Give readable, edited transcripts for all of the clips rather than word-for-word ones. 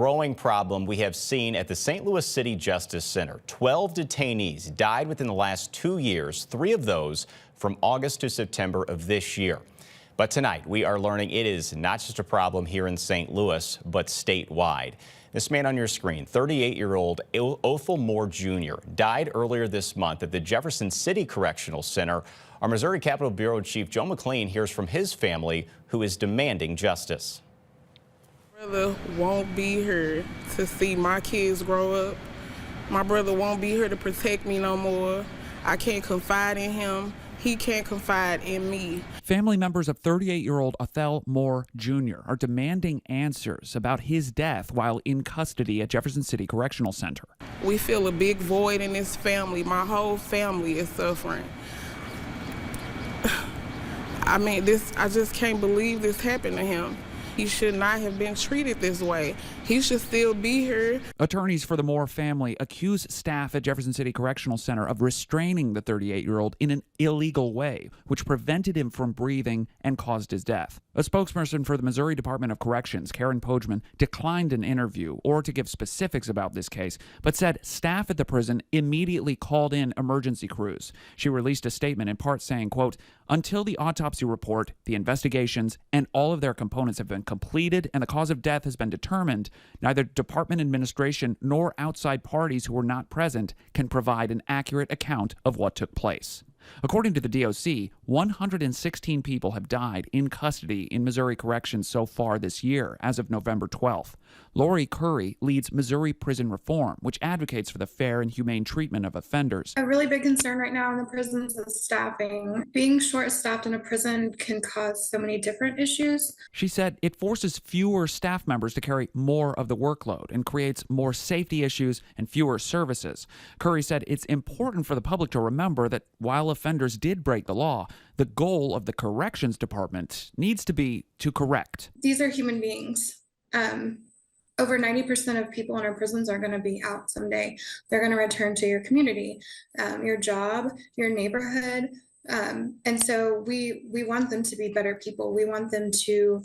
Growing problem we have seen at the St. Louis City Justice Center. 12 detainees died within the last 2 years, 3 of those from August to September of this year. But tonight we are learning it is not just a problem here in St. Louis, but statewide. This man on your screen, 38-year-old Othel Moore Jr., died earlier this month at the Jefferson City Correctional Center. Our Missouri Capitol Bureau Chief Joe McLean hears from his family, who is demanding justice. My brother won't be here to see my kids grow up. My brother won't be here to protect me no more. I can't confide in him. He can't confide in me. Family members of 38-year-old Othel Moore Jr. are demanding answers about his death while in custody at Jefferson City Correctional Center. We feel a big void in this family. My whole family is suffering. I just can't believe this happened to him. He should not have been treated this way. He should still be here. Attorneys for the Moore family accuse staff at Jefferson City Correctional Center of restraining the 38-year-old in an illegal way, which prevented him from breathing and caused his death. A spokesperson for the Missouri Department of Corrections, Karen Pojman, declined an interview or to give specifics about this case, but said staff at the prison immediately called in emergency crews. She released a statement in part saying, quote, "Until the autopsy report, the investigations, and all of their components have been completed and the cause of death has been determined, neither department administration nor outside parties who were not present can provide an accurate account of what took place." According to the DOC, 116 people have died in custody in Missouri corrections so far this year, as of November 12th. Lori Curry leads Missouri Prison Reform, which advocates for the fair and humane treatment of offenders. A really big concern right now in the prisons is staffing. Being short-staffed in a prison can cause so many different issues. She said it forces fewer staff members to carry more of the workload and creates more safety issues and fewer services. Curry said it's important for the public to remember that while offenders did break the law, the goal of the corrections department needs to be to correct. These are human beings. Over 90% of people in our prisons are going to be out someday. They're going to return to your community, your job, your neighborhood. And so we want them to be better people. We want them to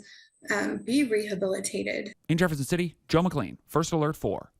be rehabilitated. In Jefferson City, Joe McLean, First Alert 4.